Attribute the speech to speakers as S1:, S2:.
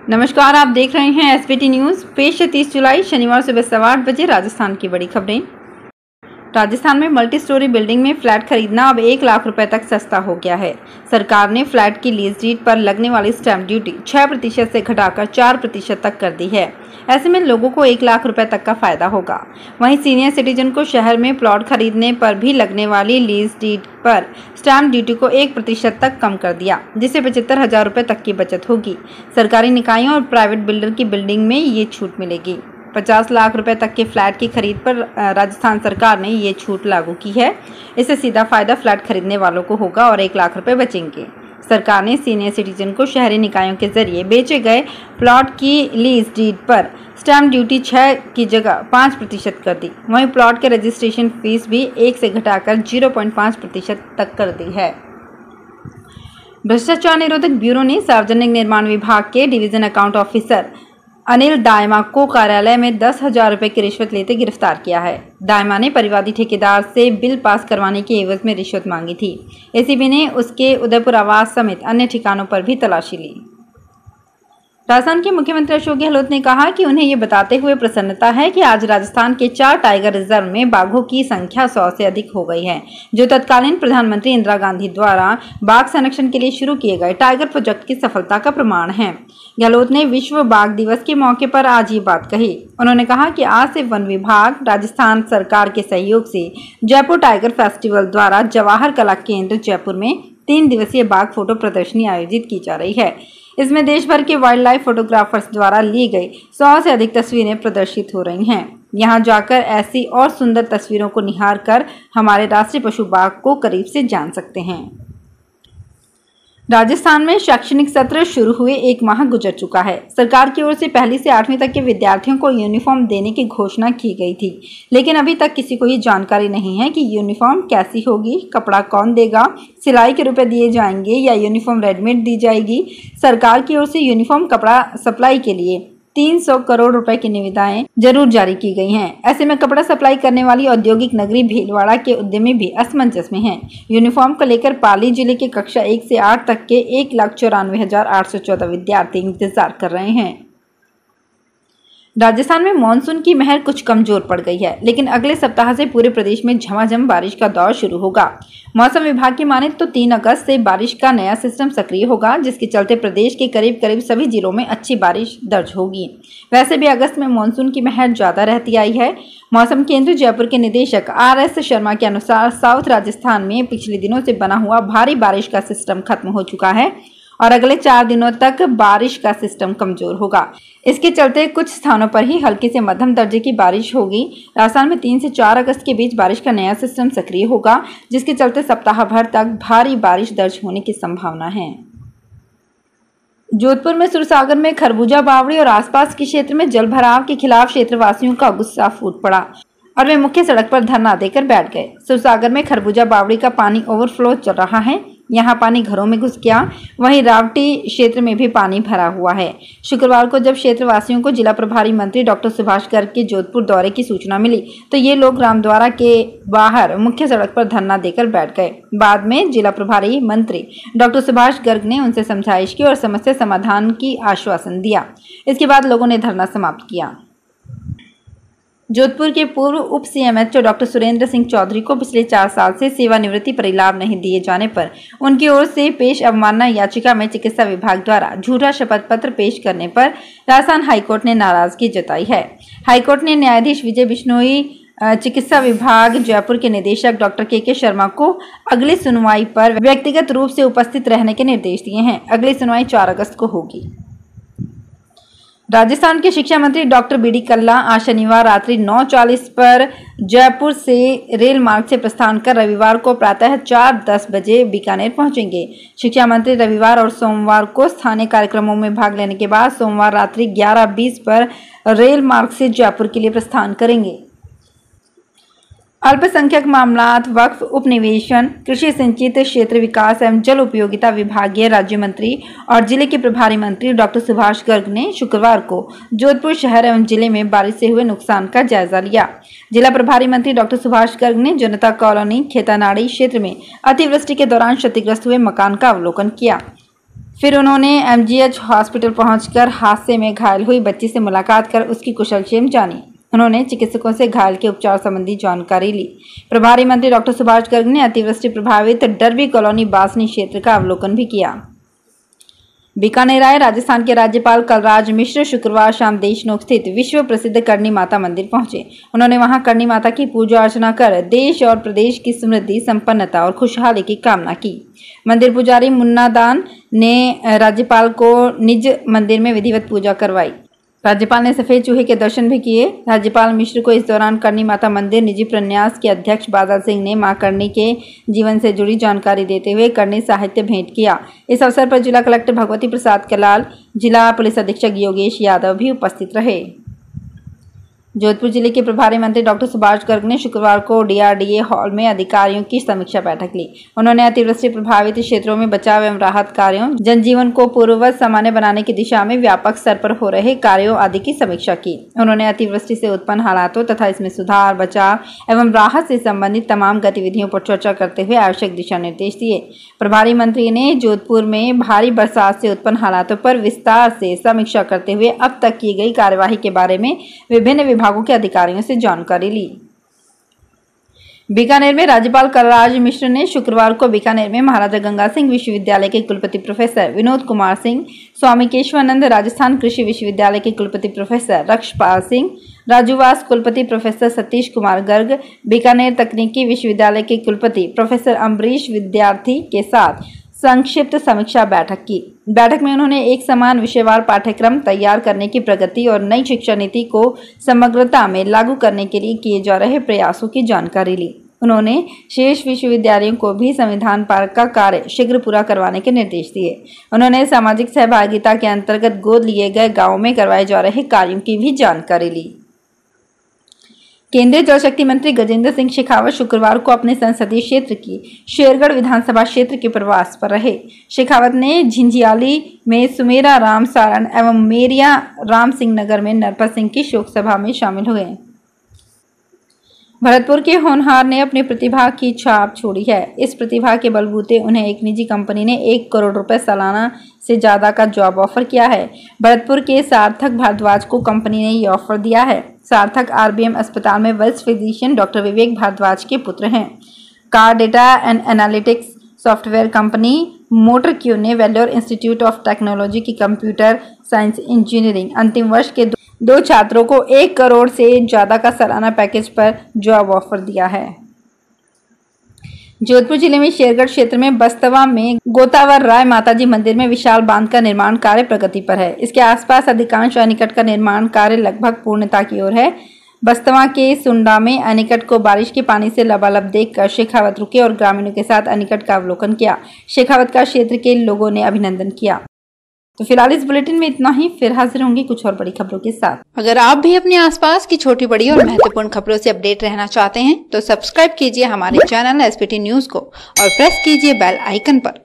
S1: नमस्कार, आप देख रहे हैं एसबीटी न्यूज़। पेश है 30 जुलाई शनिवार सुबह 8:15 बजे राजस्थान की बड़ी खबरें। राजस्थान में मल्टी स्टोरी बिल्डिंग में फ्लैट खरीदना अब 1 लाख रुपए तक सस्ता हो गया है। सरकार ने फ्लैट की लीज डीड पर लगने वाली स्टैंप ड्यूटी 6% से घटाकर 4% तक कर दी है। ऐसे में लोगों को 1 लाख रुपए तक का फायदा होगा। वहीं सीनियर सिटीजन को शहर में प्लॉट खरीदने पर भी लगने वाली लीज डीड पर स्टैंप ड्यूटी को 1% तक कम कर दिया, जिससे 75,000 रुपए तक की बचत होगी। सरकारी निकायों और प्राइवेट बिल्डर की बिल्डिंग में ये छूट मिलेगी। 50 लाख रुपए तक के फ्लैट की खरीद पर राजस्थान सरकार ने ये छूट लागू की है। इससे सीधा फायदा फ्लैट खरीदने वालों को होगा और 1 लाख रुपए बचेंगे। सरकार ने सीनियर सिटीजन को शहरी निकायों के जरिए बेचे गए प्लॉट की लीज डीड पर स्टैंप ड्यूटी 6 की जगह 5% कर दी। वहीं प्लॉट के रजिस्ट्रेशन फीस भी 1 से घटाकर 0.5% तक कर दी है। भ्रष्टाचार निरोधक ब्यूरो ने सार्वजनिक निर्माण विभाग के division account officer Anil Dayma को कार्यालय में 10,000 रुपए की रिश्वत लेते गिरफ्तार किया है। दायमा ने परिवादी ठेकेदार से बिल पास करवाने के एवज में रिश्वत मांगी थी। एसीबी ने उसके उदयपुर आवास समेत अन्य ठिकानों पर भी तलाशी ली। राजस्थान के मुख्यमंत्री अशोक गहलोत ने कहा कि उन्हें ये बताते हुए प्रसन्नता है कि आज राजस्थान के 4 टाइगर रिजर्व में बाघों की संख्या 100 से अधिक हो गई है, जो तत्कालीन प्रधानमंत्री इंदिरा गांधी द्वारा बाघ संरक्षण के लिए शुरू किए गए टाइगर प्रोजेक्ट की सफलता का प्रमाण है। गहलोत ने विश्व बाघ दिवस के मौके पर आज ये बात कही। उन्होंने कहा कि आज से वन विभाग, राजस्थान सरकार के सहयोग से जयपुर टाइगर फेस्टिवल द्वारा जवाहर कला केंद्र जयपुर में 3 दिवसीय बाघ फोटो प्रदर्शनी आयोजित की जा रही है। इसमें देश भर के वाइल्ड लाइफ फोटोग्राफर्स द्वारा ली गई 100 से अधिक तस्वीरें प्रदर्शित हो रही हैं। यहां जाकर ऐसी और सुंदर तस्वीरों को निहार कर हमारे राष्ट्रीय पशु बाघ को करीब से जान सकते हैं। राजस्थान में शैक्षणिक सत्र शुरू हुए 1 माह गुजर चुका है। सरकार की ओर से 1ली से 8वीं तक के विद्यार्थियों को यूनिफॉर्म देने की घोषणा की गई थी, लेकिन अभी तक किसी को ये जानकारी नहीं है कि यूनिफॉर्म कैसी होगी, कपड़ा कौन देगा, सिलाई के रुपए दिए जाएंगे या यूनिफॉर्म रेडीमेड दी जाएगी। सरकार की ओर से यूनिफॉर्म कपड़ा सप्लाई के लिए 300 करोड़ रुपए की निविदाएं जरूर जारी की गई हैं। ऐसे में कपड़ा सप्लाई करने वाली औद्योगिक नगरी भीलवाड़ा के उद्यमी भी असमंजस में हैं। यूनिफॉर्म को लेकर पाली जिले के कक्षा 1 से 8 तक के 1,94,814 विद्यार्थी इंतजार कर रहे हैं। राजस्थान में मानसून की महर कुछ कमजोर पड़ गई है, लेकिन अगले सप्ताह से पूरे प्रदेश में झमाझम बारिश का दौर शुरू होगा। मौसम विभाग की माने तो 3 अगस्त से बारिश का नया सिस्टम सक्रिय होगा, जिसके चलते प्रदेश के करीब सभी जिलों में अच्छी बारिश दर्ज होगी। वैसे भी अगस्त में मानसून की महर ज्यादा रहती आई है। मौसम केंद्र जयपुर के निदेशक RS शर्मा के अनुसार साउथ राजस्थान में पिछले दिनों से बना हुआ भारी बारिश का सिस्टम खत्म हो चुका है और अगले 4 दिनों तक बारिश का सिस्टम कमजोर होगा। इसके चलते कुछ स्थानों पर ही हल्की से मध्यम दर्जे की बारिश होगी। राजस्थान में 3 से 4 अगस्त के बीच बारिश का नया सिस्टम सक्रिय होगा, जिसके चलते सप्ताह भर तक भारी बारिश दर्ज होने की संभावना है। जोधपुर में सुरसागर में खरबूजा बावड़ी और आसपास के क्षेत्र में जलभराव के खिलाफ क्षेत्रवासियों का गुस्सा फूट पड़ा और वे मुख्य सड़क पर धरना देकर बैठ गए। सुरसागर में खरबूजा बावड़ी का पानी ओवरफ्लो चल रहा है। यहां पानी घरों में घुस गया। वहीं रावटी क्षेत्र में भी पानी भरा हुआ है। शुक्रवार को जब क्षेत्रवासियों को जिला प्रभारी मंत्री डॉक्टर सुभाष गर्ग के जोधपुर दौरे की सूचना मिली, तो ये लोग रामद्वारा के बाहर मुख्य सड़क पर धरना देकर बैठ गए। बाद में जिला प्रभारी मंत्री डॉक्टर सुभाष गर्ग ने उनसे समझाइश की और समस्या समाधान की आश्वासन दिया। इसके बाद लोगों ने धरना समाप्त किया। जोधपुर के पूर्व उप CMHO डॉक्टर सुरेंद्र सिंह चौधरी को पिछले 4 साल से सेवानिवृत्ति परिलाभ नहीं दिए जाने पर उनकी ओर से पेश अवमानना याचिका में चिकित्सा विभाग द्वारा झूठा शपथ पत्र पेश करने पर राजस्थान हाईकोर्ट ने नाराजगी जताई है। हाईकोर्ट ने न्यायाधीश विजय बिश्नोई, चिकित्सा विभाग जयपुर के निदेशक डॉक्टर KK शर्मा को अगली सुनवाई पर व्यक्तिगत रूप से उपस्थित रहने के निर्देश दिए हैं। अगली सुनवाई 4 अगस्त को होगी। राजस्थान के शिक्षा मंत्री डॉक्टर BD कल्ला आज शनिवार रात्रि 9:40 पर जयपुर से रेल मार्ग से प्रस्थान कर रविवार को प्रातः 4:10 बजे बीकानेर पहुंचेंगे। शिक्षा मंत्री रविवार और सोमवार को स्थानीय कार्यक्रमों में भाग लेने के बाद सोमवार रात्रि 11:20 पर रेल मार्ग से जयपुर के लिए प्रस्थान करेंगे। अल्पसंख्यक मामलात, वक्फ, उपनिवेशन, कृषि सिंचित क्षेत्र विकास एवं जल उपयोगिता विभागीय राज्य मंत्री और जिले के प्रभारी मंत्री डॉक्टर सुभाष गर्ग ने शुक्रवार को जोधपुर शहर एवं जिले में बारिश से हुए नुकसान का जायजा लिया। जिला प्रभारी मंत्री डॉक्टर सुभाष गर्ग ने जनता कॉलोनी खेतानाड़ी क्षेत्र में अतिवृष्टि के दौरान क्षतिग्रस्त हुए मकान का अवलोकन किया। फिर उन्होंने MGH हॉस्पिटल पहुंचकर हादसे में घायल हुई बच्ची से मुलाकात कर उसकी कुशलक्षेम जानी। उन्होंने चिकित्सकों से घायल के उपचार संबंधी जानकारी ली। प्रभारी मंत्री डॉक्टर सुभाष गर्ग ने अतिवृष्टि प्रभावित डरबी कॉलोनी बासनी क्षेत्र का अवलोकन भी किया। बीकानेर आए राजस्थान के राज्यपाल कलराज मिश्र शुक्रवार शाम देशनोक स्थित विश्व प्रसिद्ध करणी माता मंदिर पहुंचे। उन्होंने वहां करणी माता की पूजा अर्चना कर देश और प्रदेश की समृद्धि, संपन्नता और खुशहाली की कामना की। मंदिर पुजारी मुन्ना दान ने राज्यपाल को निज मंदिर में विधिवत पूजा करवाई। राज्यपाल ने सफेद चूहे के दर्शन भी किए। राज्यपाल मिश्र को इस दौरान करणी माता मंदिर निजी प्रन्यास के अध्यक्ष बादल सिंह ने मां करणी के जीवन से जुड़ी जानकारी देते हुए करणी साहित्य भेंट किया। इस अवसर पर जिला कलेक्टर भगवती प्रसाद कलाल, जिला पुलिस अधीक्षक योगेश यादव भी उपस्थित रहे। जोधपुर जिले के प्रभारी मंत्री डॉक्टर सुभाष गर्ग ने शुक्रवार को DRDA हॉल में अधिकारियों की समीक्षा बैठक ली। उन्होंने अतिवृष्टि प्रभावित क्षेत्रों में बचाव एवं राहत कार्यों, जनजीवन को पूर्ववत सामान्य बनाने की दिशा में व्यापक स्तर पर हो रहे कार्यों आदि की समीक्षा की। उन्होंने अतिवृष्टि से उत्पन्न हालातों तथा इसमें सुधार, बचाव एवं राहत से संबंधित तमाम गतिविधियों पर चर्चा करते हुए आवश्यक दिशा निर्देश दिए। प्रभारी मंत्री ने जोधपुर में भारी बरसात से उत्पन्न हालातों पर विस्तार से समीक्षा करते हुए अब तक की गई कार्यवाही के बारे में विभिन्न विभागों के अधिकारियों से जानकारी ली। बीकानेर में राज्यपाल कलराज मिश्र ने शुक्रवार को बीकानेर में महाराजा गंगा सिंह विश्वविद्यालय के कुलपति प्रोफेसर विनोद कुमार सिंह, स्वामी केशवानंद राजस्थान कृषि विश्वविद्यालय के कुलपति प्रोफेसर रक्षपाल सिंह, राजूवास कुलपति प्रोफेसर सतीश कुमार गर्ग, बीकानेर तकनीकी विश्वविद्यालय के कुलपति प्रोफेसर अम्बरीश विद्यार्थी के साथ संक्षिप्त समीक्षा बैठक की। बैठक में उन्होंने एक समान विषयवार पाठ्यक्रम तैयार करने की प्रगति और नई शिक्षा नीति को समग्रता में लागू करने के लिए किए जा रहे प्रयासों की जानकारी ली। उन्होंने शेष विश्वविद्यालयों को भी संविधान पार्क का कार्य शीघ्र पूरा करवाने के निर्देश दिए। उन्होंने सामाजिक सहभागिता के अंतर्गत गोद लिए गए गाँवों में करवाए जा रहे कार्यों की भी जानकारी ली। केंद्रीय जल शक्ति मंत्री गजेंद्र सिंह शेखावत शुक्रवार को अपने संसदीय क्षेत्र की शेरगढ़ विधानसभा क्षेत्र के प्रवास पर रहे। शेखावत ने झिंझियाली में सुमेरा राम सारण एवं मेरिया राम सिंह नगर में नरपत सिंह की शोक सभा में शामिल हुए। भरतपुर के होनहार ने अपनी प्रतिभा की छाप छोड़ी है। इस प्रतिभा के बलबूते उन्हें एक निजी कंपनी ने 1 करोड़ रुपए सालाना से ज्यादा का जॉब ऑफर किया है। भरतपुर के सार्थक भारद्वाज को कंपनी ने ये ऑफर दिया है। सार्थक RBM अस्पताल में वरिष्ठ फिजिशियन डॉक्टर विवेक भारद्वाज के पुत्र हैं। Car data and analytics software company motor Q ने वेल्लोर इंस्टीट्यूट ऑफ टेक्नोलॉजी की कंप्यूटर साइंस इंजीनियरिंग अंतिम वर्ष के दो छात्रों को 1 करोड़ से ज्यादा का सालाना पैकेज पर जॉब ऑफर दिया है। जोधपुर जिले में शेरगढ़ क्षेत्र में बस्तवा में गोतावर राय माताजी मंदिर में विशाल बांध का निर्माण कार्य प्रगति पर है। इसके आसपास अधिकांश एनीकट का निर्माण कार्य लगभग पूर्णता की ओर है। बस्तवा के सुंडा में एनीकट को बारिश के पानी से लबालब देखकर शेखावत रुके और ग्रामीणों के साथ एनीकट का अवलोकन किया। शेखावत का क्षेत्र के लोगों ने अभिनंदन किया। तो फिलहाल इस बुलेटिन में इतना ही। फिर हाजिर होंगे कुछ और बड़ी खबरों के साथ। अगर आप भी अपने आसपास की छोटी बड़ी और महत्वपूर्ण खबरों से अपडेट रहना चाहते हैं तो सब्सक्राइब कीजिए हमारे चैनल SPT न्यूज को और प्रेस कीजिए बेल आइकन पर।